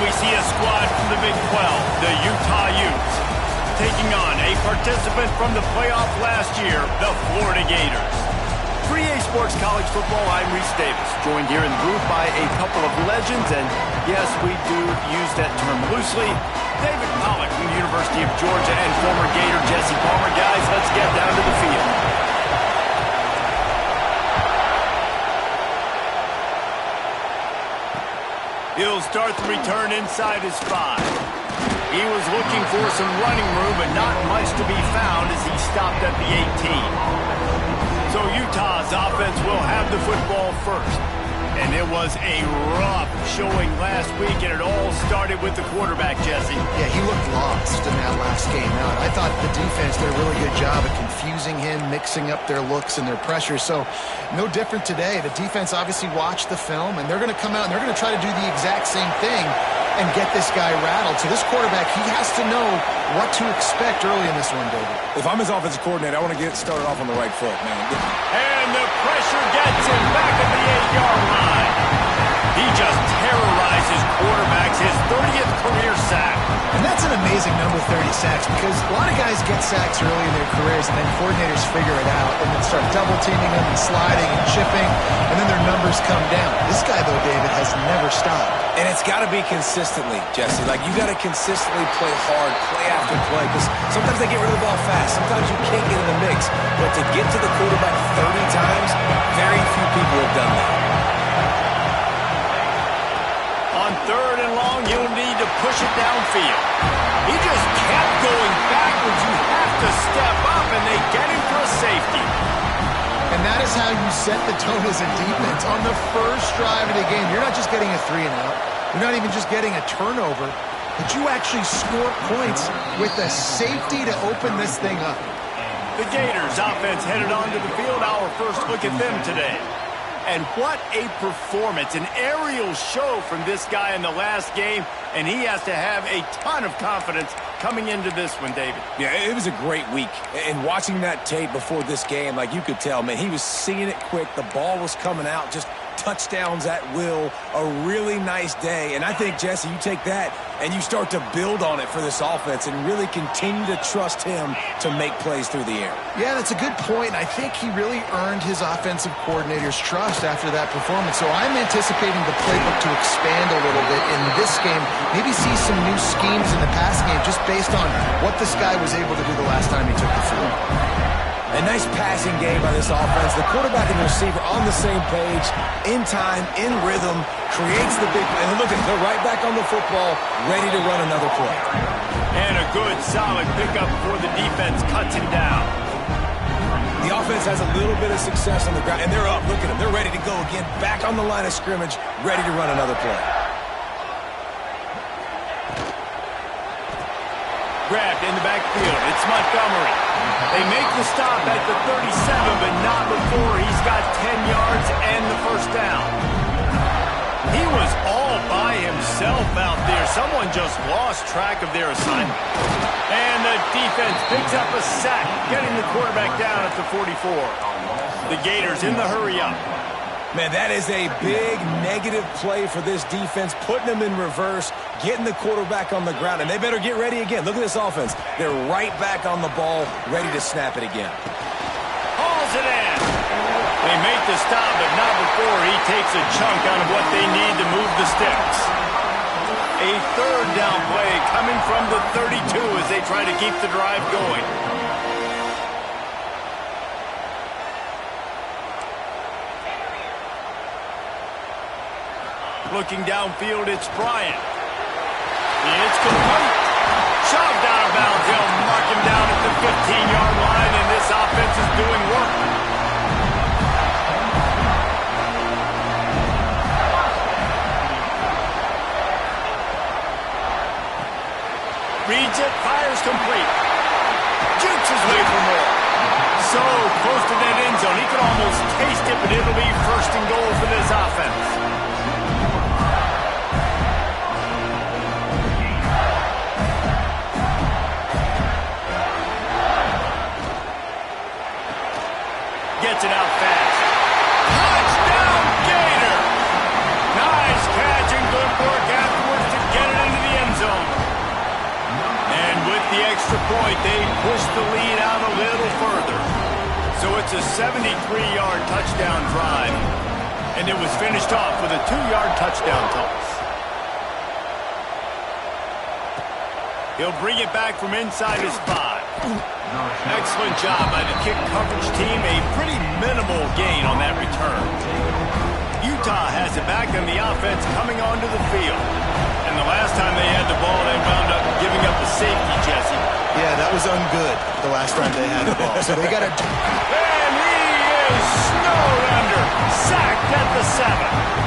we see a squad from the Big 12, the Utah Utes, taking on a participant from the playoff last year, the Florida Gators. For EA Sports College Football, I'm Reese Davis, joined here in the booth by a couple of legends, and yes, we do use that term loosely. David Pollack from the University of Georgia and former Gator Jesse Palmer. Guys, let's get down to the field. He'll start the return inside his 5. He was looking for some running room, but not much to be found as he stopped at the 18. So Utah's offense will have the football first. And it was a rough showing last week, and it all started with the quarterback, Jesse. Yeah, he looked lost in that last game out. I thought the defense did a really good job of confusing him, mixing up their looks and their pressure. So no different today. The defense obviously watched the film, and they're going to come out and they're going to try to do the exact same thing and get this guy rattled. So this quarterback, he has to know what to expect early in this one, David. If I'm his offensive coordinator, I want to get started off on the right foot, man. And the pressure gets him back at the 8-yard line. He just terrorizes quarterbacks, his 30th career sack. And that's an amazing number, 30 sacks, because a lot of guys get sacks early in their careers, and then coordinators figure it out and then start double-teaming them and sliding and chipping, and then their numbers come down. This guy, though, David, has never stopped. And it's got to be consistently, Jesse. Like, you got to consistently play hard, play after play, because sometimes they get rid of the ball fast. Sometimes you can't get in the mix. But to get to the quarterback 30 times, very few people have done that. On 3rd and long, you'll need to push it downfield. He just kept going backwards. You have to step up, and they get him for a safety. And that is how you set the tone as a defense. On the first drive of the game, you're not just getting a 3-and-out. You're not even just getting a turnover, but you actually score points with a safety to open this thing up. The Gators offense headed onto the field. Our first look at them today. And what a performance, an aerial show from this guy in the last game, and he has to have a ton of confidence coming into this one, David. Yeah, it was a great week. And watching that tape before this game, like, you could tell, man, he was seeing it quick. The ball was coming out, just touchdowns at will. A really nice day. And I think, Jesse, you take that and you start to build on it for this offense and really continue to trust him to make plays through the air. Yeah, that's a good point. I think he really earned his offensive coordinator's trust after that performance. So I'm anticipating the playbook to expand a little bit in this game. Maybe see some new schemes in the past game just based on what this guy was able to do the last time he took the field. A nice passing game by this offense. The quarterback and the receiver on the same page, in time, in rhythm, creates the big play. And look at, they're right back on the football, ready to run another play. And a good, solid pickup before the defense cuts him down. The offense has a little bit of success on the ground, and they're up. Look at them. They're ready to go again, back on the line of scrimmage, ready to run another play. Grabbed in the backfield. It's Montgomery. They make the stop at the 37, but not before he's got 10 yards and the first down. He was all by himself out there. Someone just lost track of their assignment. And the defense picks up a sack, getting the quarterback down at the 44. The Gators in the hurry-up. Man, that is a big negative play for this defense, putting them in reverse, getting the quarterback on the ground, and they better get ready again. Look at this offense. They're right back on the ball, ready to snap it again. Hauls it in. They make the stop, but not before he takes a chunk out of what they need to move the sticks. A 3rd down play coming from the 32 as they try to keep the drive going. Looking downfield, it's Bryant. It's complete. Shoved out of bounds. They'll mark him down at the 15-yard line, and this offense is doing work. Reads it, fires complete. Jukes his way for more. So close to that end zone. He could almost taste it, but it'll be 1st and goal for this offense. Gets it out fast. Touchdown, Gator! Nice catch and good work afterwards to get it extra point, they pushed the lead out a little further. So it's a 73-yard touchdown drive, and it was finished off with a 2-yard touchdown toss. He'll bring it back from inside his 5. Excellent job by the kick coverage team. A pretty minimal gain on that return. Utah has it back on the offense coming onto the field. And the last time they had the ball, they wound up giving up a safety, Jesse. Yeah, that was ungood the last time they had the ball. So they got to... And he is snowed under. Sacked at the 7.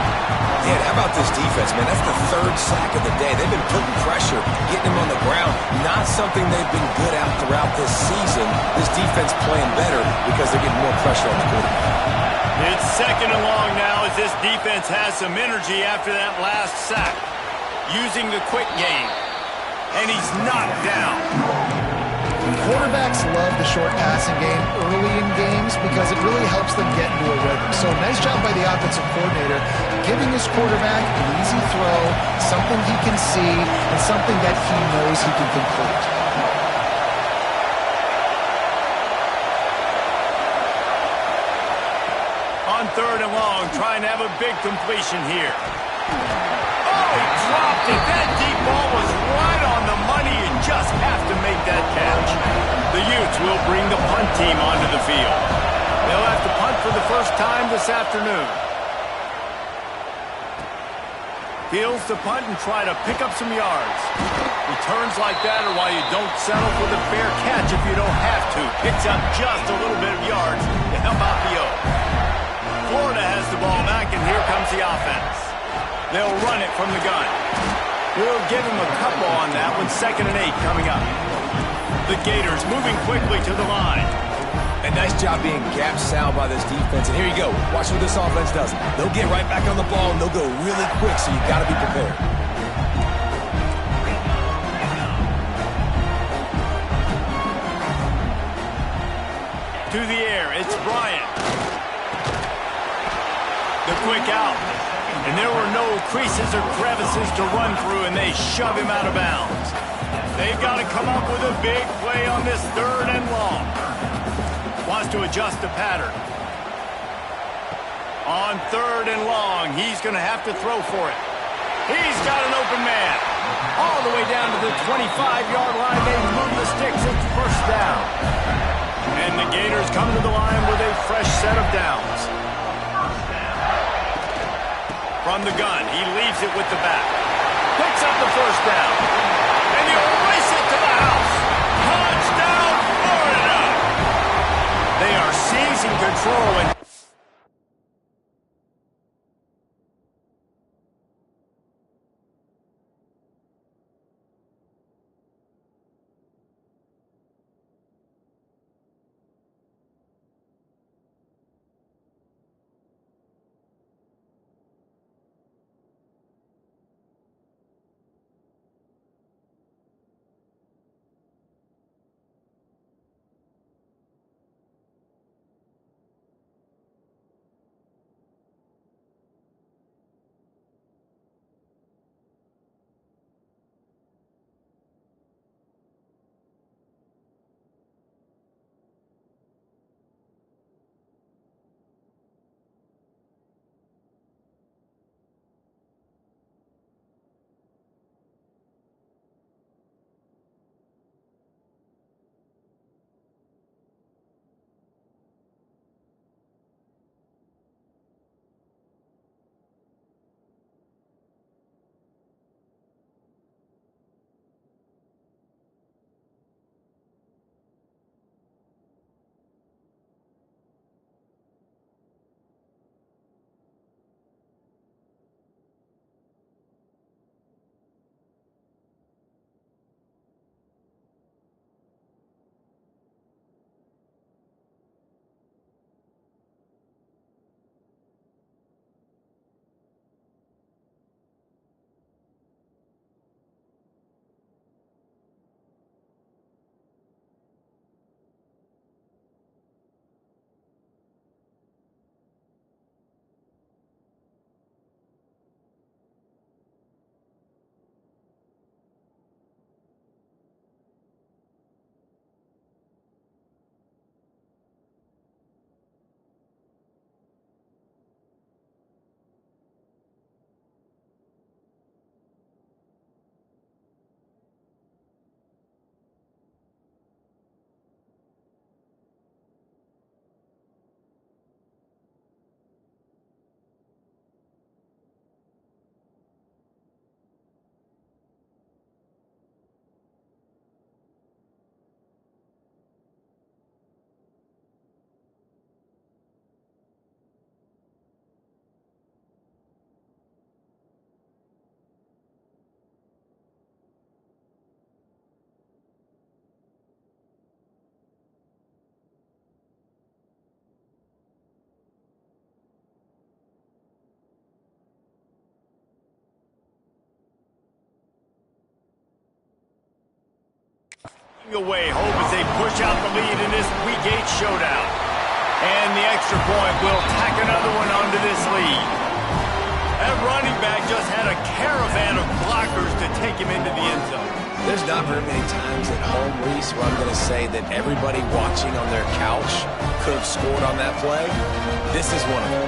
Man, how about this defense, man? That's the 3rd sack of the day. They've been putting pressure, getting him on the ground. Not something they've been good at throughout this season. This defense playing better because they're getting more pressure on the quarterback. It's 2nd and long now as this defense has some energy after that last sack. Using the quick game. And he's knocked down. Quarterbacks love the short passing game early in games because it really helps them get into a rhythm. So nice job by the offensive coordinator giving his quarterback an easy throw, something he can see, and something that he knows he can complete. On 3rd and long, trying to have a big completion here. Oh, he dropped it. That deep ball was right on the money. You just have to make that catch. The Utes will bring the punt team onto the field. They'll have to punt for the first time this afternoon. Fields to punt and try to pick up some yards. Returns like that are why you don't settle for the fair catch if you don't have to. Picks up just a little bit of yards to help out the O. Florida has the ball back, and here comes the offense. They'll run it from the gun. We'll give him a couple on that one. 2nd and 8 coming up. The Gators moving quickly to the line. A nice job being gap sound by this defense. And here you go. Watch what this offense does. They'll get right back on the ball, and they'll go really quick, so you got to be prepared. To the air, it's Bryant. The quick out. And there were no creases or crevices to run through, and they shove him out of bounds. They've got to come up with a big play on this 3rd and long. Wants to adjust the pattern. On 3rd and long, he's going to have to throw for it. He's got an open man. All the way down to the 25-yard line. They move the sticks. It's 1st down. And the Gators come to the line with a fresh set of downs. From the gun, he leaves it with the back. Picks up the 1st down. And he'll race it to the house. Touchdown, Florida! They are seizing control and away hope as they push out the lead in this Week 8 showdown. And the extra point will tack another one onto this lead. That running back just had a caravan of blockers to take him into the end zone. There's not very many times at home, Reese, where I'm going to say that everybody watching on their couch could have scored on that play. This is one of them.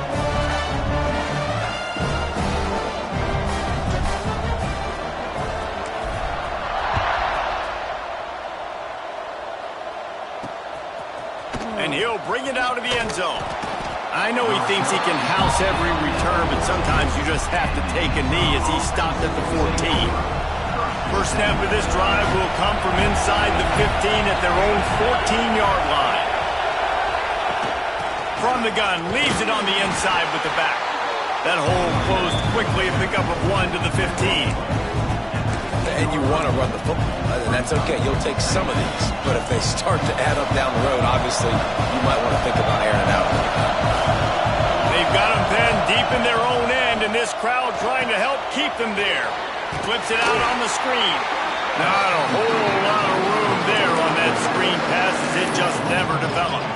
And he'll bring it out of the end zone. I know he thinks he can house every return, but sometimes you just have to take a knee as he stopped at the 14. First snap of this drive will come from inside the 15 at their own 14-yard line. From the gun, leaves it on the inside with the back. That hole closed quickly, a pickup of 1 to the 15. And you want to run the football, and that's okay. You'll take some of these. But if they start to add up down the road, obviously, you might want to think about airing it out. They've got them pinned deep in their own end, and this crowd trying to help keep them there. Flips it out on the screen. Not a whole lot of room there on that screen pass as it just never developed.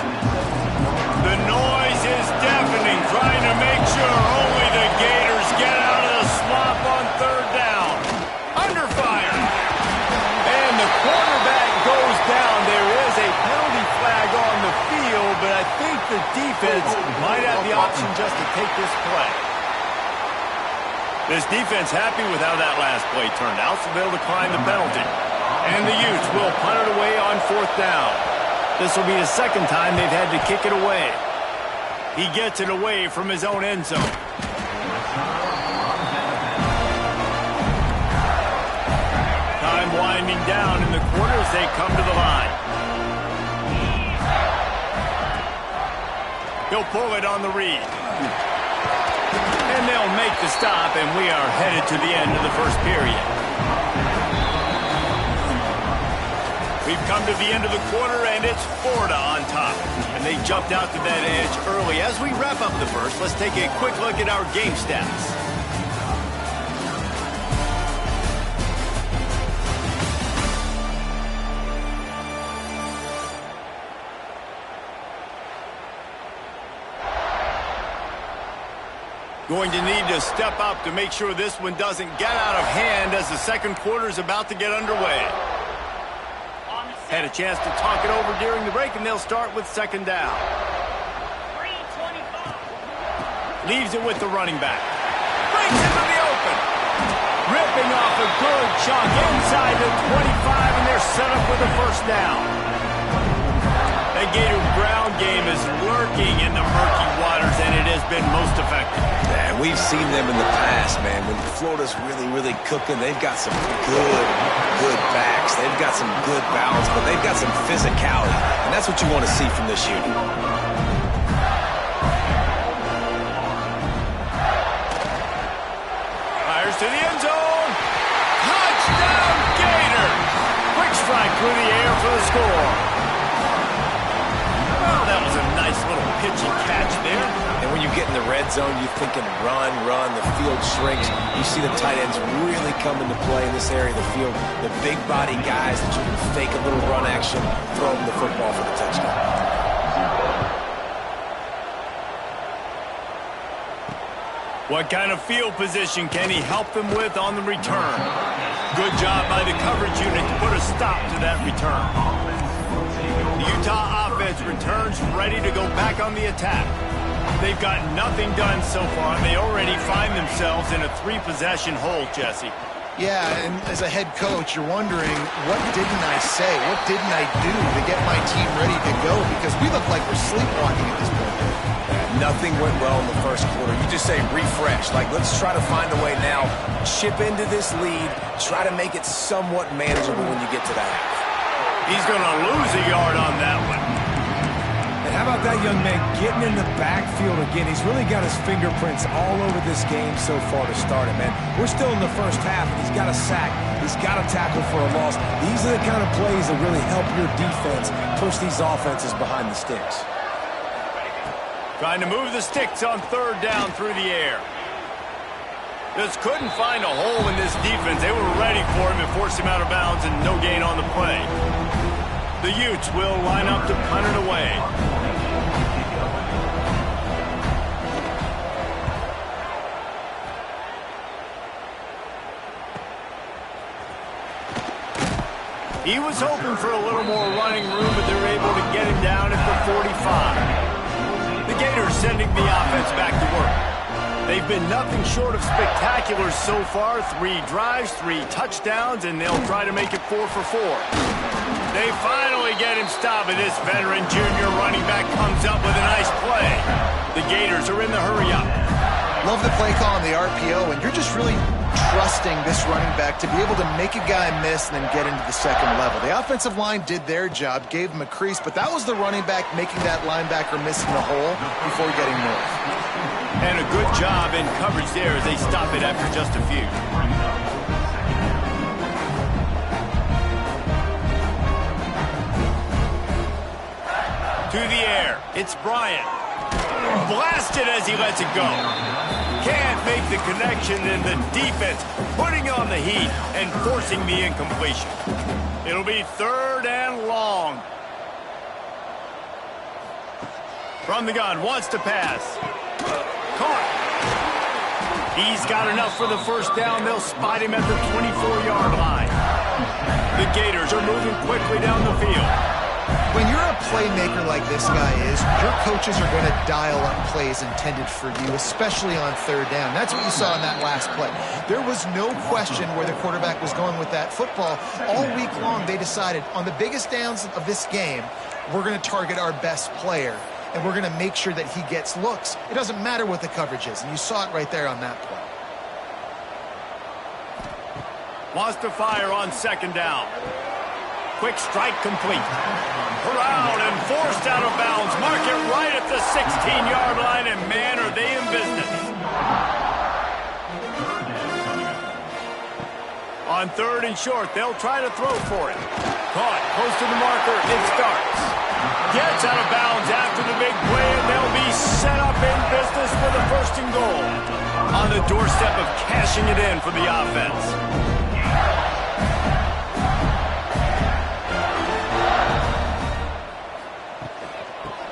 The noise is deafening, trying to make sure only the Gators get out of the swamp on third down. Under fire. And the quarterback goes down. There is a penalty flag on the field, but I think the defense might have the option just to take this play. This defense happy with how that last play turned out, so they'll decline the penalty. And the Utes will punt it away on fourth down. This will be the second time they've had to kick it away. He gets it away from his own end zone. Time winding down in the quarter as they come to the line. He'll pull it on the read. And they'll make the stop, and we are headed to the end of the first period. We've come to the end of the quarter, and it's Florida on top. And they jumped out to that edge early. As we wrap up the first, let's take a quick look at our game stats. Going to need to step up to make sure this one doesn't get out of hand as the second quarter is about to get underway. Had a chance to talk it over during the break, and they'll start with second down. Leaves it with the running back. Breaks into the open. Ripping off a good chunk inside the 25, and they're set up with a first down. That Gator ground game is lurking in the murky waters, and it has been most effective. Yeah, we've seen them in the past, man. When Florida's really cooking, they've got some good backs. They've got some good balance, but they've got some physicality, and that's what you want to see from this unit. Fires to the end zone. Touchdown, Gator! Quick strike through the air for the score. Well, that was a nice little pitch and catch there. And when you get in the red zone, you're thinking run, the field shrinks. You see the tight ends really come into play in this area of the field. The big body guys that you can fake a little run action, throw them the football for the touchdown. What kind of field position can he help them with on the return? Good job by the coverage unit to put a stop to that return. The Utah offense returns ready to go back on the attack. They've got nothing done so far, and they already find themselves in a three-possession hole, Jesse. Yeah, and as a head coach, you're wondering, what didn't I say? What didn't I do to get my team ready to go? Because we look like we're sleepwalking at this point. Nothing went well in the first quarter. You just say refresh. Like, let's try to find a way now. Chip into this lead. Try to make it somewhat manageable when you get to the half. He's going to lose a yard on that one. And how about that young man getting in the backfield again? He's really got his fingerprints all over this game so far to start it, man. We're still in the first half, and he's got a sack. He's got a tackle for a loss. These are the kind of plays that really help your defense push these offenses behind the sticks. Trying to move the sticks on third down through the air. Just couldn't find a hole in this defense. They were ready for him and forced him out of bounds, and no gain on the play. The Utes will line up to punt it away. He was hoping for a little more running room, but they were able to get him down at the 45. The Gators sending the offense back to work. They've been nothing short of spectacular so far. 3 drives, 3 touchdowns, and they'll try to make it 4 for 4. They finally get him stopped, and this veteran junior running back comes up with a nice play. The Gators are in the hurry-up. Love the play call on the RPO, and you're just really trusting this running back to be able to make a guy miss and then get into the second level. The offensive line did their job, gave him a crease, but that was the running back making that linebacker miss in the hole before getting north. And a good job in coverage there as they stop it after just a few. To the air, it's Bryant. Blasted as he lets it go. Can't make the connection, and the defense putting on the heat and forcing the incompletion. It'll be 3rd and long. From the gun, wants to pass. Caught. He's got enough for the first down. They'll spot him at the 24-yard line. The Gators are moving quickly down the field. When you're a playmaker like this guy is, your coaches are going to dial up plays intended for you, especially on 3rd down. That's what you saw in that last play. There was no question where the quarterback was going with that football. All week long, they decided on the biggest downs of this game, we're going to target our best player, and we're going to make sure that he gets looks. It doesn't matter what the coverage is, and you saw it right there on that play. Wants to fire on 2nd down. Quick strike complete. Corralled and forced out of bounds. Mark it right at the 16-yard line, and man, are they in business. On 3rd and short, they'll try to throw for it. Caught, close to the marker, it starts. Gets out of bounds after the big play, and they'll be set up in business for the 1st and goal. On the doorstep of cashing it in for the offense.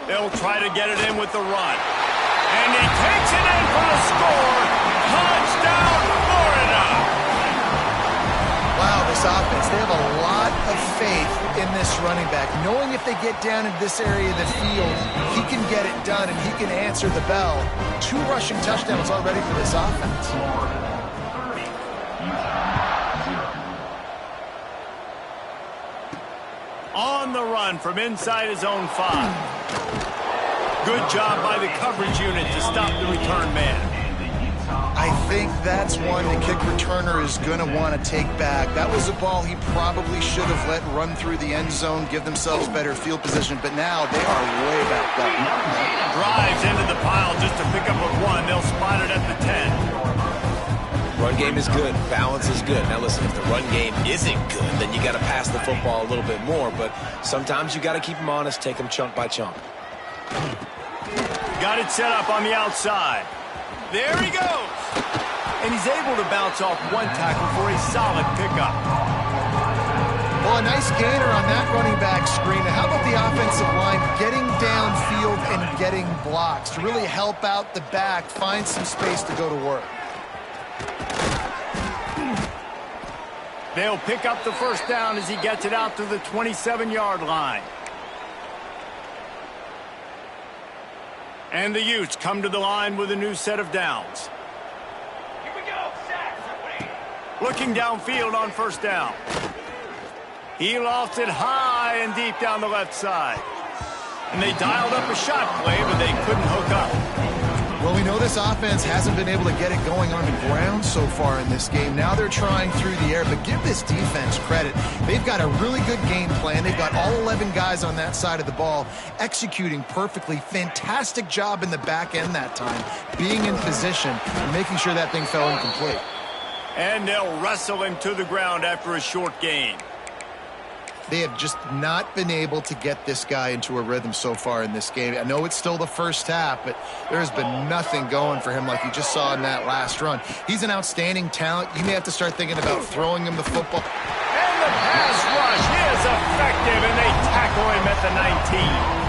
They'll try to get it in with the run. And he takes it in for the score. Touchdown, Florida! Wow, this offense, they have a lot of faith in this running back, knowing if they get down into this area of the field, he can get it done and he can answer the bell. 2 rushing touchdowns already for this offense. On the run from inside his own 5. Good job by the coverage unit to stop the return man. I think that's one the kick returner is going to want to take back. That was a ball he probably should have let run through the end zone, give themselves better field position, but now they are way back up. Drives into the pile just to pick up a 1. They'll spot it at the 10. Run game is good. Balance is good. Now, listen, if the run game isn't good, then you got to pass the football a little bit more, but sometimes you got to keep them honest, take them chunk by chunk. Got it set up on the outside. There he goes. And he's able to bounce off 1 tackle for a solid pickup. Well, a nice gainer on that running back screen. How about the offensive line getting downfield and getting blocks to really help out the back, find some space to go to work? They'll pick up the 1st down as he gets it out to the 27-yard line. And the Utes come to the line with a new set of downs. Here we go, looking downfield on 1st down. He lofts it high and deep down the left side. And they dialed up a shot play, but they couldn't hook up. Well, we know this offense hasn't been able to get it going on the ground so far in this game. Now they're trying through the air, but give this defense credit. They've got a really good game plan. They've got all 11 guys on that side of the ball executing perfectly. Fantastic job in the back end that time, being in position and making sure that thing fell incomplete. And they'll wrestle him to the ground after a short gain. They have just not been able to get this guy into a rhythm so far in this game. I know it's still the 1st half, but there has been nothing going for him like you just saw in that last run. He's an outstanding talent. You may have to start thinking about throwing him the football. And the pass rush is effective, and they tackle him at the 19.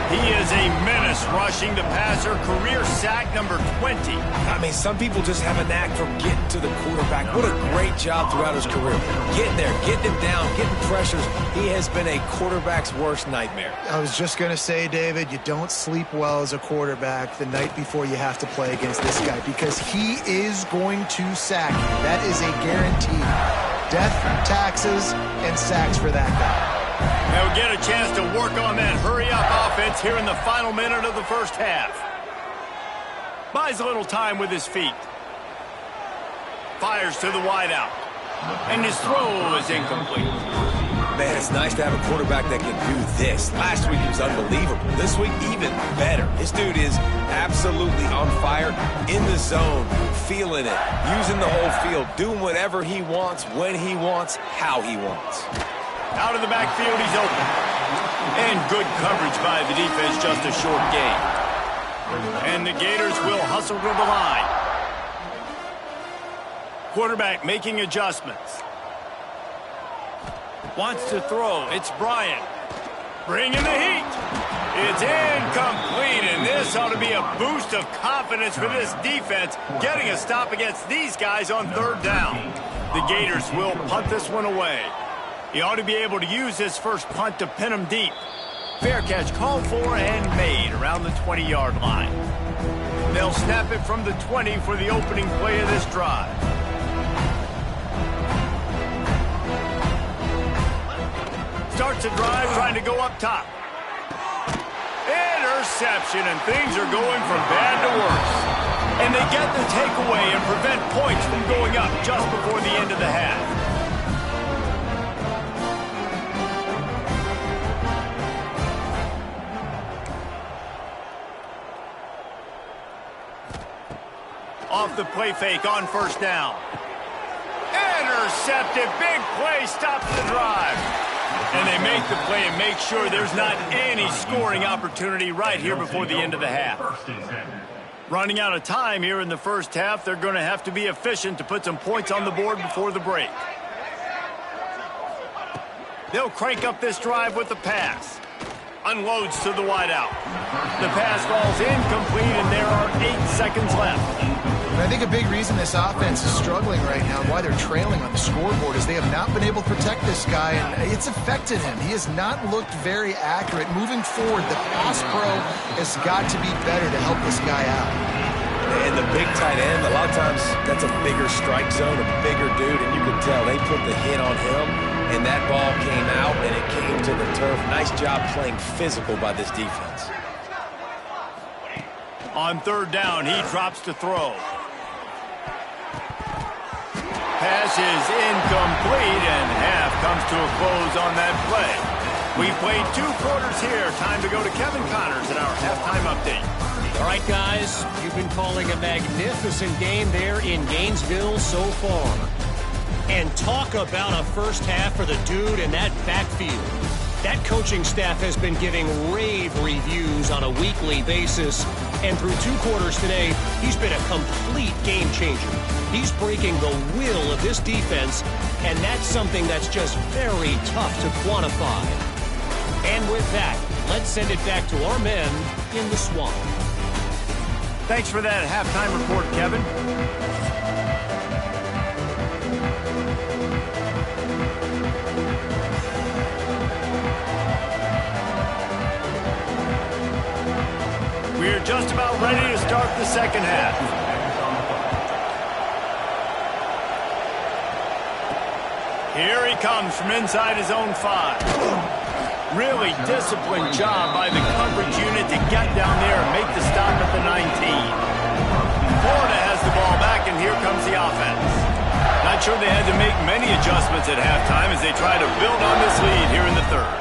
He is a menace rushing the passer, career sack number 20. I mean, some people just have a knack for getting to the quarterback. What a great job throughout his career. Getting there, getting him down, getting pressures. He has been a quarterback's worst nightmare. I was just going to say, David, you don't sleep well as a quarterback the night before you have to play against this guy because he is going to sack you. That is a guarantee. Death, taxes, and sacks for that guy. They'll get a chance to work on that hurry-up offense here in the final minute of the first half. Buys a little time with his feet. Fires to the wideout. And his throw is incomplete. Man, it's nice to have a quarterback that can do this. Last week he was unbelievable. This week, even better. This dude is absolutely on fire, in the zone, feeling it, using the whole field, doing whatever he wants, when he wants, how he wants. Out of the backfield, he's open. And good coverage by the defense, just a short gain. And the Gators will hustle to the line. Quarterback making adjustments. Wants to throw. It's Bryant. Bringing the heat. It's incomplete, and this ought to be a boost of confidence for this defense, getting a stop against these guys on third down. The Gators will punt this one away. He ought to be able to use his first punt to pin him deep. Fair catch called for and made around the 20-yard line. They'll snap it from the 20 for the opening play of this drive. Starts a drive trying to go up top. Interception, and things are going from bad to worse. And they get the takeaway and prevent points from going up just before the end of the half. Off the play fake on first down. Intercepted. Big play stops the drive. And they make the play and make sure there's not any scoring opportunity right here before the end of the half. Running out of time here in the first half, they're going to have to be efficient to put some points on the board before the break. They'll crank up this drive with the pass. Unloads to the wideout. The pass falls incomplete, and there are 8 seconds left. And I think a big reason this offense is struggling right now and why they're trailing on the scoreboard is they have not been able to protect this guy, and it's affected him. He has not looked very accurate. Moving forward, the pass pro has got to be better to help this guy out. And the big tight end, a lot of times that's a bigger strike zone, a bigger dude, and you can tell they put the hit on him, and that ball came out, and it came to the turf. Nice job playing physical by this defense. On third down, he drops to throw. Pass is incomplete, and half comes to a close on that play. We played 2 quarters here. Time to go to Kevin Connors in our halftime update. All right, guys, you've been calling a magnificent game there in Gainesville so far. And talk about a first half for the dude in that backfield. That coaching staff has been giving rave reviews on a weekly basis. And through 2 quarters today, he's been a complete game changer. He's breaking the will of this defense, and that's something that's just very tough to quantify. And with that, let's send it back to our men in the swamp. Thanks for that halftime report, Kevin. We're just about ready to start the second half. Here he comes from inside his own 5. Really disciplined job by the coverage unit to get down there and make the stop at the 19. Florida has the ball back, and here comes the offense. Not sure they had to make many adjustments at halftime as they try to build on this lead here in the third.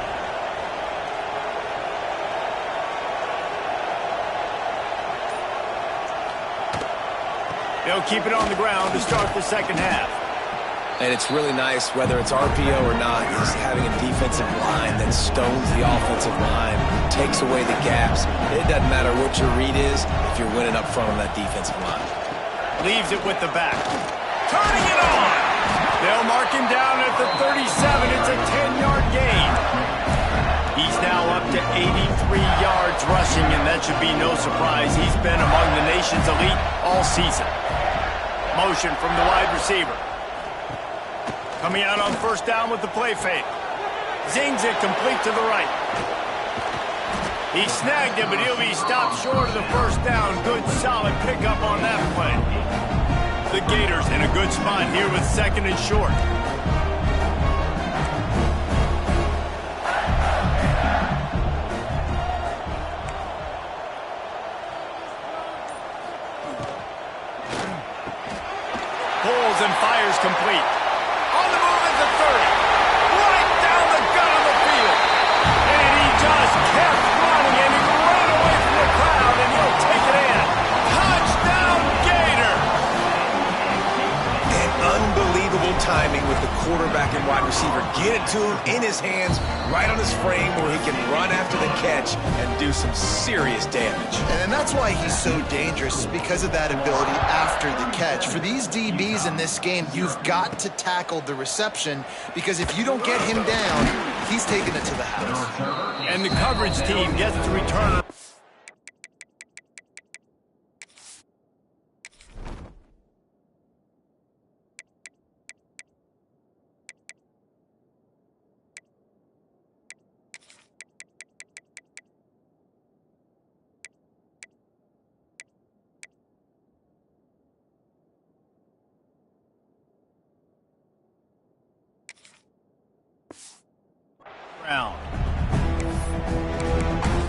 They'll keep it on the ground to start the second half. And it's really nice, whether it's RPO or not, is having a defensive line that stones the offensive line, takes away the gaps. It doesn't matter what your read is if you're winning up front on that defensive line. Leaves it with the back. Turning it on. They'll mark him down at the 37. It's a 83 yards rushing, and that should be no surprise. He's been among the nation's elite all season. Motion from the wide receiver. Coming out on first down with the play fake. Zings it complete to the right. He snagged it, but he'll be stopped short of the first down. Good, solid pickup on that play. The Gators in a good spot here with second and short. Pulls and fires complete. On the move at the 30. Right down the gut of the field. And he just kept running, and he ran away from the crowd, and he'll take it in. Touchdown, Gator! And unbelievable timing with the quarterback and wide receiver. Get it to him in his hands, right on his frame where he can run after the catch and do some serious damage. And that's why he's so dangerous, because of that ability after the catch. For these DBs in this game, you've got to tackle the reception, because if you don't get him down, he's taking it to the house. And the coverage team gets the returner.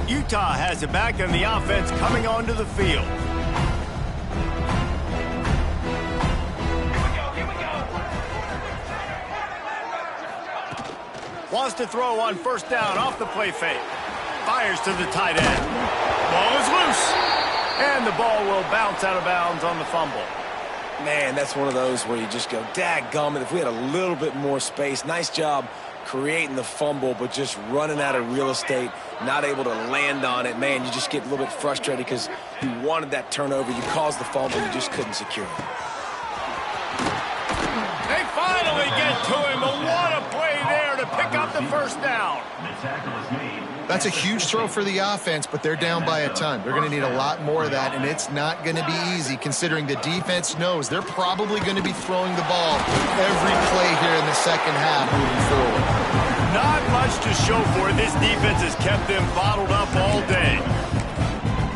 Utah has it back, and the offense coming onto the field. Wants to throw on first down off the play fake. Fires to the tight end. Ball is loose. And the ball will bounce out of bounds on the fumble. Man, that's one of those where you just go, dadgummit, if we had a little bit more space. Nice job creating the fumble, but just running out of real estate, not able to land on it. Man, you just get a little bit frustrated because you wanted that turnover. You caused the fumble, you just couldn't secure it. They finally get to him, but what a play there to pick up the first down. That's a huge throw for the offense, but they're down by a ton. They're going to need a lot more of that, and it's not going to be easy considering the defense knows they're probably going to be throwing the ball every play here in the second half moving forward. Not much to show for it. This defense has kept them bottled up all day.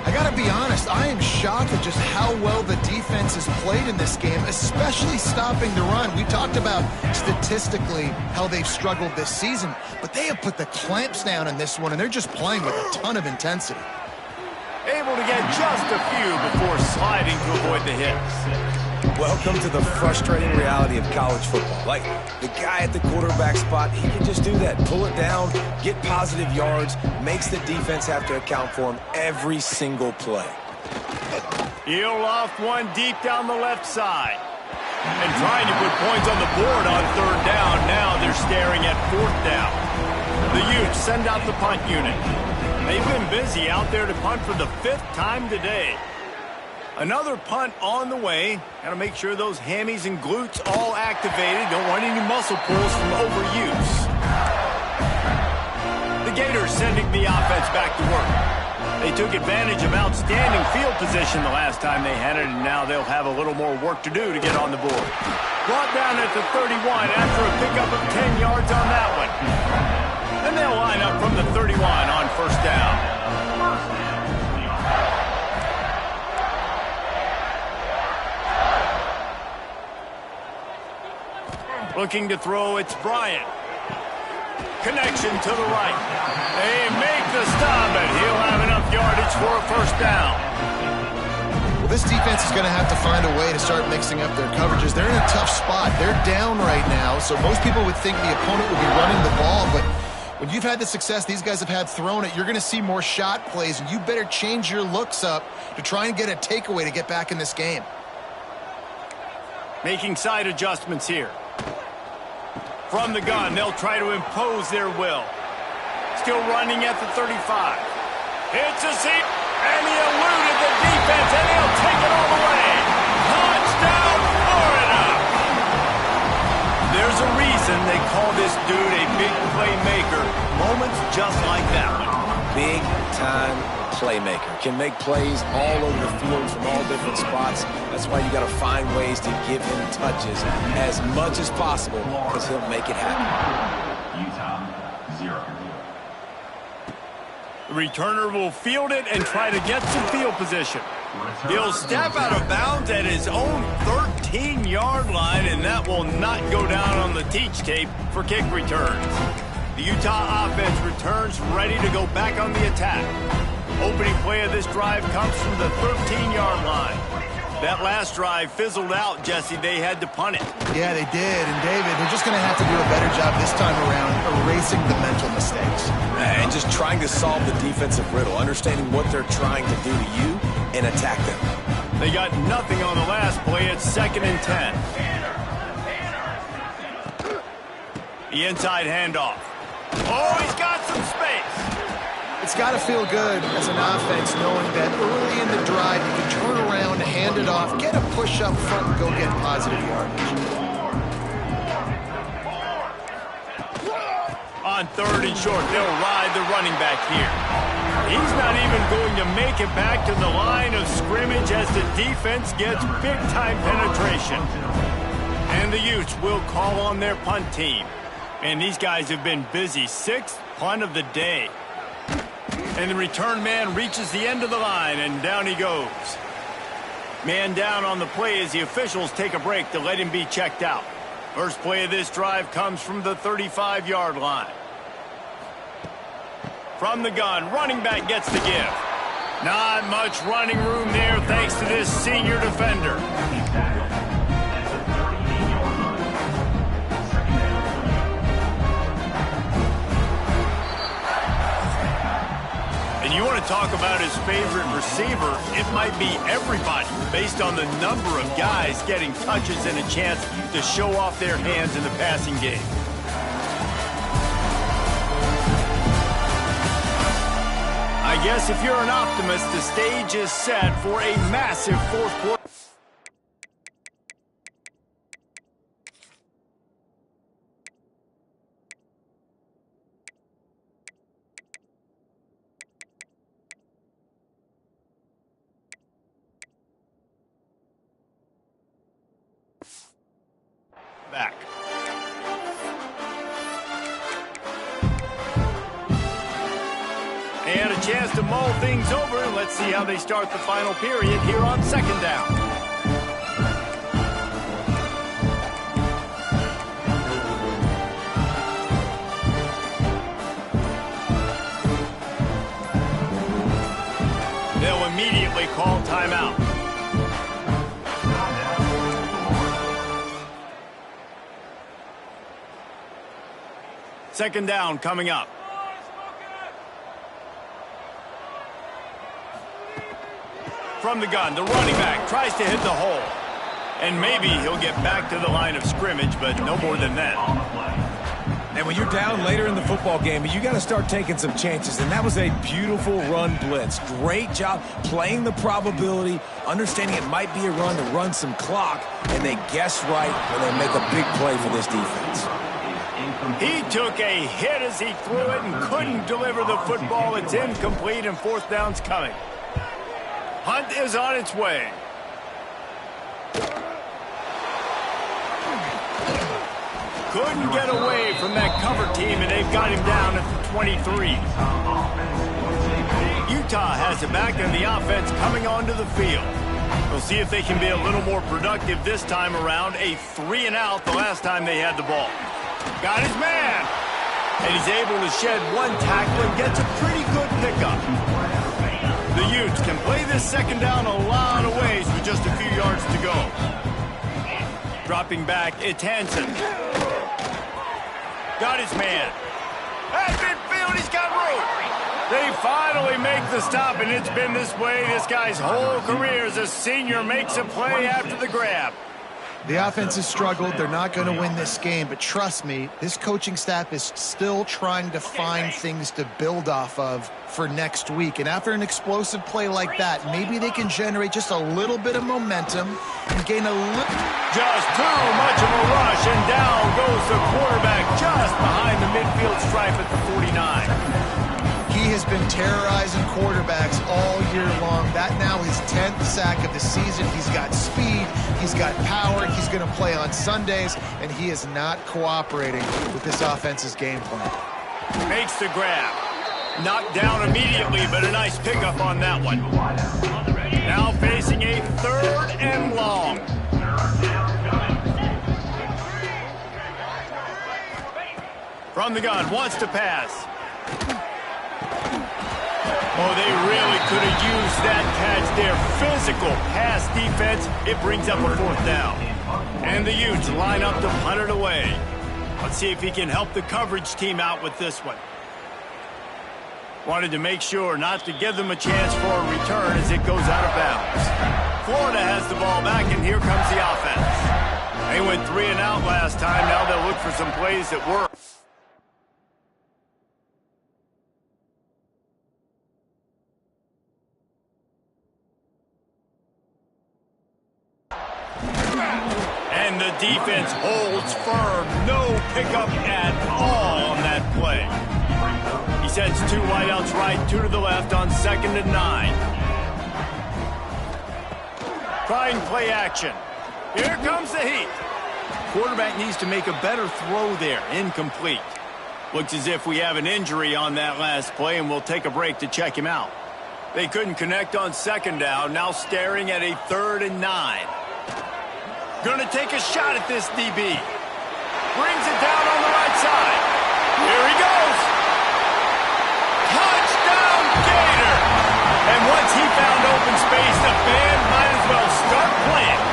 I got to be honest, I am shocked at just how well the defense has played in this game, especially stopping the run. We talked about statistically how they've struggled this season, but they have put the clamps down in this one, and they're just playing with a ton of intensity. Able to get just a few before sliding to avoid the hits. Welcome to the frustrating reality of college football. Like, the guy at the quarterback spot, he can just do that. Pull it down, get positive yards, makes the defense have to account for him every single play. He'll loft one deep down the left side. And trying to put points on the board on third down. Now they're staring at fourth down. The Utes send out the punt unit. They've been busy out there to punt for the 5th time today. Another punt on the way. Got to make sure those hammies and glutes all activated. Don't want any muscle pulls from overuse. The Gators sending the offense back to work. They took advantage of outstanding field position the last time they had it, and now they'll have a little more work to do to get on the board. Brought down at the 31 after a pickup of 10 yards on that one. And they'll line up from the 31 on first down. Looking to throw, it's Bryant. Connection to the right. They make the stop, and he'll have enough yardage for a first down. Well, this defense is going to have to find a way to start mixing up their coverages. They're in a tough spot. They're down right now, so most people would think the opponent would be running the ball, but when you've had the success these guys have had throwing it, you're going to see more shot plays, and you better change your looks up to try and get a takeaway to get back in this game. Making side adjustments here. From the gun, they'll try to impose their will. Still running at the 35. It's a seat, and he eluded the defense, and he'll take it all the way. Touchdown, Florida! There's a reason they call this dude a big playmaker. Moments just like that one. big-time playmaker. Can make plays all over the field from all different spots. That's why you got to find ways to give him touches as much as possible because he'll make it happen. Utah, 0. The returner will field it and try to get some field position. He'll step out of bounds at his own 13-yard line, and that will not go down on the teach tape for kick returns. The Utah offense returns ready to go back on the attack. Opening play of this drive comes from the 13-yard line. That last drive fizzled out, Jesse. They had to punt it. Yeah, they did. And, David, they're just going to have to do a better job this time around erasing the mental mistakes. And just trying to solve the defensive riddle, understanding what they're trying to do to you and attack them. They got nothing on the last play. It's 2nd and 10. The inside handoff. Oh, he's got some space. It's got to feel good as an offense knowing that early in the drive you can turn around, hand it off, get a push up front, and go get positive yardage. On 3rd and short, they'll ride the running back here. He's not even going to make it back to the line of scrimmage as the defense gets big-time penetration. And the Utes will call on their punt team. And these guys have been busy. 6th punt of the day. And the return man reaches the end of the line, and down he goes. Man down on the play as the officials take a break to let him be checked out. First play of this drive comes from the 35-yard line. From the gun, running back gets the give. Not much running room there thanks to this senior defender. And you want to talk about his favorite receiver, it might be everybody based on the number of guys getting touches and a chance to show off their hands in the passing game. I guess if you're an optimist, the stage is set for a massive 4th quarter. Back. And a chance to mull things over. Let's see how they start the final period here on 2nd down. They'll immediately call timeout. Second down coming up. From the gun, the running back tries to hit the hole. And maybe he'll get back to the line of scrimmage, but no more than that. And when you're down later in the football game, you got to start taking some chances. And that was a beautiful run blitz. Great job playing the probability, understanding it might be a run to run some clock, and they guess right when they make a big play for this defense. He took a hit as he threw it and couldn't deliver the football. It's incomplete and 4th down's coming. Hunt is on its way. Couldn't get away from that cover team, and they've got him down at the 23. Utah has it back, and the offense coming onto the field. We'll see if they can be a little more productive this time around. A 3-and-out the last time they had the ball. Got his man. And he's able to shed one tackle and gets a pretty good pickup. The Utes can play this 2nd down a lot of ways with just a few yards to go. Dropping back, it's Hansen. Got his man. At midfield, he's got room. They finally make the stop, and it's been this way this guy's whole career as a senior makes a play after the grab. The offense has struggled. They're not going to win this game, but trust me, this coaching staff is still trying to find things to build off of for next week. And after an explosive play like that, maybe they can generate just a little bit of momentum and gain a little... Just too much of a rush, and down goes the quarterback just behind the midfield stripe at the 49. He has been terrorizing quarterbacks all year long. That now his 10th sack of the season. He's got speed. He's got power. He's going to play on Sundays, and he is not cooperating with this offense's game plan. Makes the grab. Knocked down immediately, but a nice pickup on that one. Now facing a 3rd and long. From the gun, wants to pass. Oh, they really could have used that catch there. Physical pass defense. It brings up a 4th down. And the Utes line up to punt it away. Let's see if he can help the coverage team out with this one. Wanted to make sure not to give them a chance for a return as it goes out of bounds. Florida has the ball back, and here comes the offense. They went 3 and out last time. Now they'll look for some plays that work. And the defense holds firm. No pickup at all on that play. He sends 2 wideouts right, 2 to the left on 2nd and 9. Trying play action. Here comes the heat. Quarterback needs to make a better throw there. Incomplete. Looks as if we have an injury on that last play, and we'll take a break to check him out. They couldn't connect on 2nd down. Now staring at a 3rd and 9. Going to take a shot at this DB. Brings it down on the right side. Here he goes. Touchdown, Gator. And once he found open space, the band might as well start playing.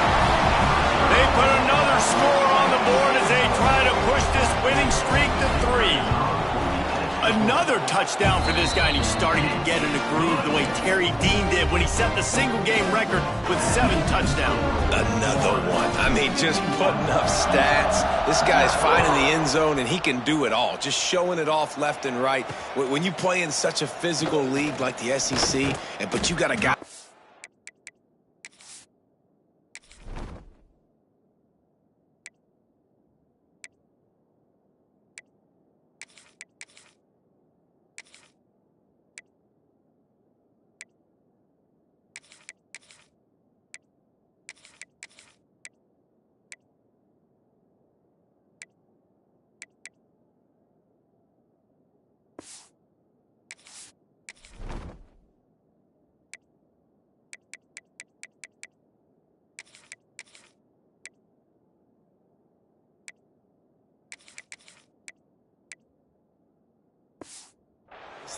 They put another score on the board as they try to push this winning streak to 3. Another touchdown for this guy, and he's starting to get in the groove the way Terry Dean did when he set the single-game record with 7 touchdowns. Another one. I mean, just putting up stats. This guy's finding the end zone, and he can do it all. Just showing it off left and right. When you play in such a physical league like the SEC, but you got a guy...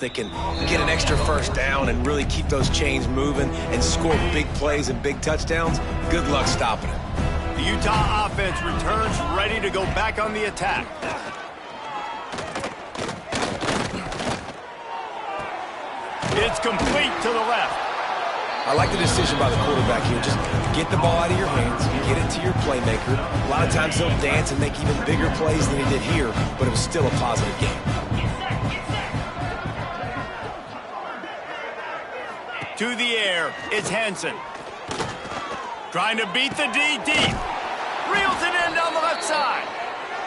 They can get an extra 1st down and really keep those chains moving and score big plays and big touchdowns. Good luck stopping it. The Utah offense returns ready to go back on the attack. It's complete to the left. I like the decision by the quarterback here. Just get the ball out of your hands, get it to your playmaker. A lot of times they'll dance and make even bigger plays than he did here, but it was still a positive game. To the air, it's Hansen. Trying to beat the D deep. Reels it in down the left side.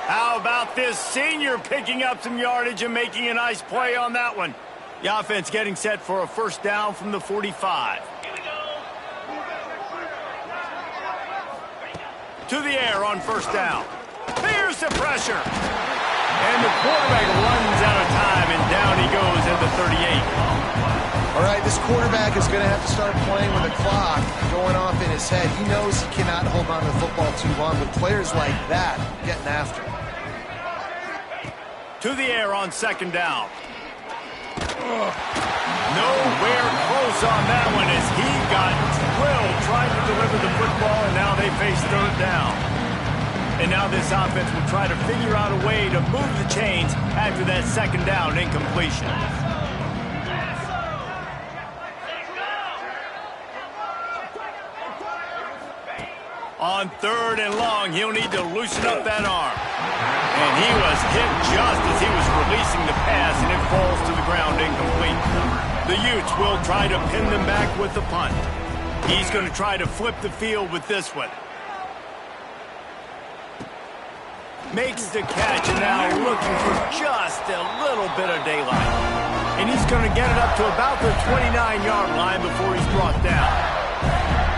How about this senior picking up some yardage and making a nice play on that one? The offense getting set for a 1st down from the 45. To the air on 1st down. Here's the pressure. And the quarterback runs out of time, and down he goes at the 38. All right, this quarterback is going to have to start playing with the clock going off in his head. He knows he cannot hold on to the football too long with players like that getting after him. To the air on 2nd down. Nowhere close on that one as he got drilled trying to deliver the football, and now they face 3rd down. And now this offense will try to figure out a way to move the chains after that 2nd down incompletion. On 3rd and long, he'll need to loosen up that arm. And he was hit just as he was releasing the pass, and it falls to the ground incomplete. The Utes will try to pin them back with the punt. He's going to try to flip the field with this one. Makes the catch, and now looking for just a little bit of daylight. And he's going to get it up to about the 29-yard line before he's brought down.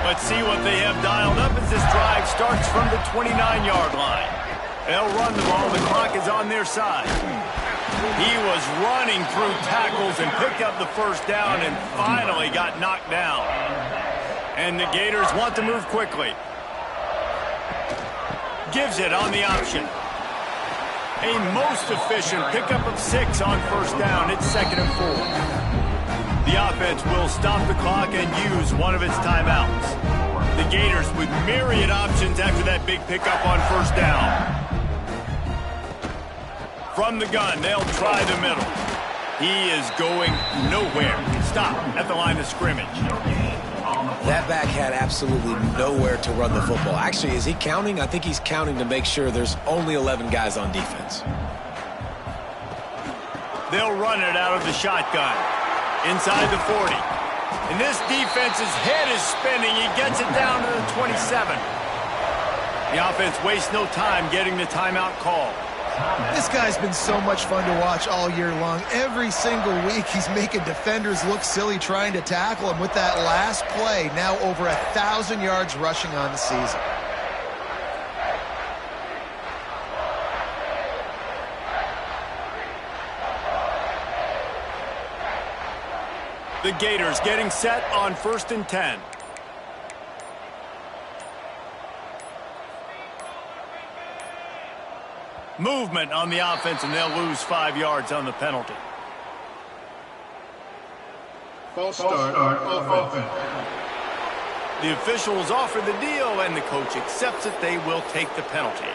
Let's see what they have dialed up as this drive starts from the 29-yard line. They'll run the ball. The clock is on their side. He was running through tackles and picked up the first down and finally got knocked down. And the Gators want to move quickly. Gives it on the option. A most efficient pickup of 6 on first down. It's 2nd and 4. The offense will stop the clock and use one of its timeouts. The Gators with myriad options after that big pickup on first down. From the gun, they'll try the middle. He is going nowhere. Stop at the line of scrimmage. That back had absolutely nowhere to run the football. Actually, is he counting? I think he's counting to make sure there's only 11 guys on defense. They'll run it out of the shotgun. Inside the 40. And this defense's head is spinning. He gets it down to the 27. The offense wastes no time getting the timeout call. This guy's been so much fun to watch all year long. Every single week he's making defenders look silly trying to tackle him with that last play. Now over 1,000 yards rushing on the season. The Gators getting set on 1st and 10. Movement on the offense, and they'll lose 5 yards on the penalty. False start offense. The officials offer the deal, and the coach accepts it. They will take the penalty.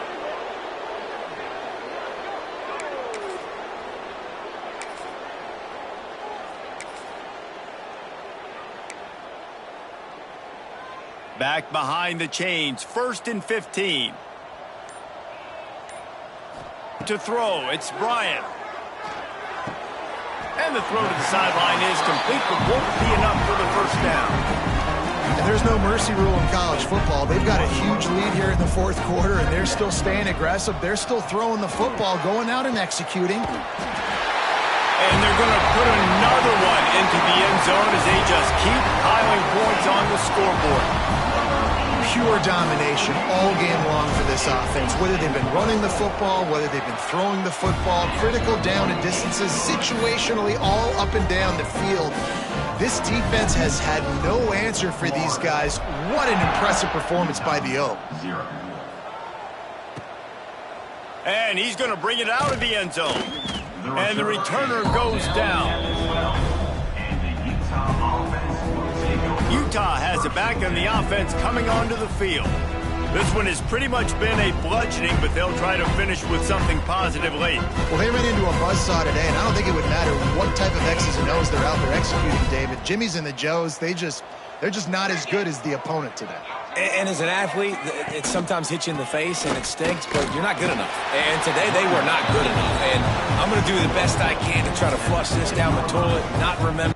Back behind the chains, 1st and 15. To throw, it's Bryant. And the throw to the sideline is complete, but won't be enough for the first down. And there's no mercy rule in college football. They've got a huge lead here in the 4th quarter, and they're still staying aggressive. They're still throwing the football, going out and executing. And they're going to put another one into the end zone as they just keep piling points on the scoreboard. Pure domination all game long for this offense. Whether they've been running the football, whether they've been throwing the football, critical down and distances, situationally all up and down the field. This defense has had no answer for these guys. What an impressive performance by the O. And he's going to bring it out of the end zone. And the returner goes down. Utah has it back, and the offense coming onto the field. This one has pretty much been a bludgeoning, but they'll try to finish with something positive late. Well, they ran into a buzzsaw today, and I don't think it would matter what type of X's and O's they're out there executing, David. Jimmy's and the Joes, they're just not as good as the opponent today. And as an athlete, it sometimes hits you in the face and it stinks, but you're not good enough. And today they were not good enough. And I'm going to do the best I can to try to flush this down the toilet, not remember.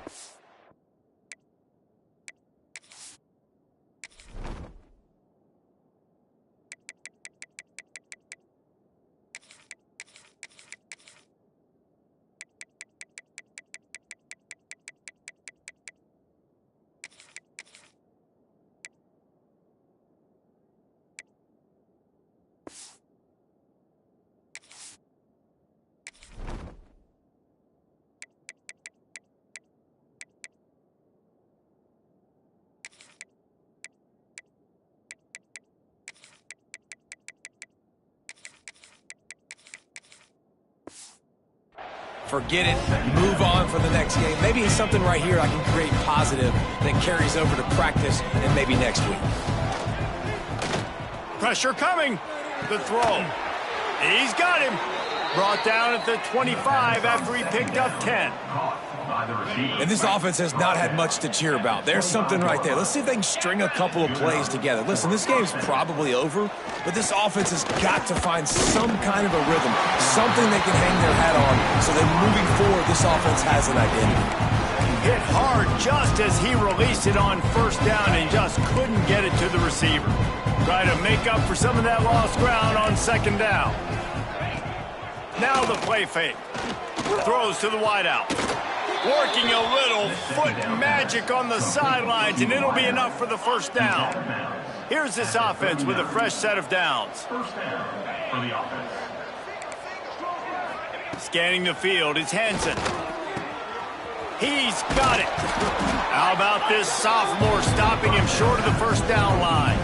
Forget it, move on for the next game. Maybe it's something right here I can create positive that carries over to practice and maybe next week. Pressure coming. The throw. He's got him. Brought down at the 25 after he picked up 10. And this offense has not had much to cheer about. There's something right there. Let's see if they can string a couple of plays together. Listen, this game's probably over, but this offense has got to find some kind of a rhythm, something they can hang their hat on so that moving forward, this offense has an identity. Hit hard just as he released it on first down and just couldn't get it to the receiver. Try to make up for some of that lost ground on second down. Now the play fake. Throws to the wideout. Working a little foot magic on the sidelines, and it'll be enough for the first down. Here's this offense with a fresh set of downs. First down for the offense. Scanning the field, it's Henson. He's got it. How about this sophomore stopping him short of the first down line?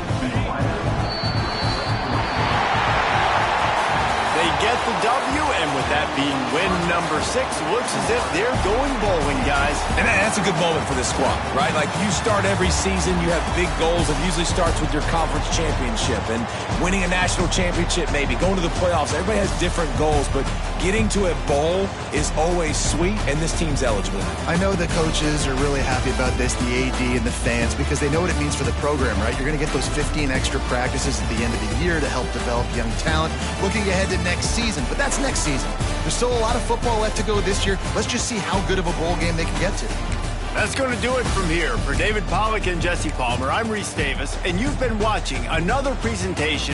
They get the W, and with that being win number 6, looks as if they're going bowling, guys. And that's a good moment for this squad, right? Like, you start every season, you have big goals. It usually starts with your conference championship and winning a national championship, maybe going to the playoffs. Everybody has different goals, but getting to a bowl is always sweet, and this team's eligible. I know the coaches are really happy about this, the AD and the fans, because they know what it means for the program, right? You're going to get those 15 extra practices at the end of the year to help develop young talent. Looking ahead to next season, but that's next season. There's still a lot of football left to go this year. Let's just see how good of a bowl game they can get to. That's going to do it from here. For David Pollack and Jesse Palmer, I'm Reese Davis, and you've been watching another presentation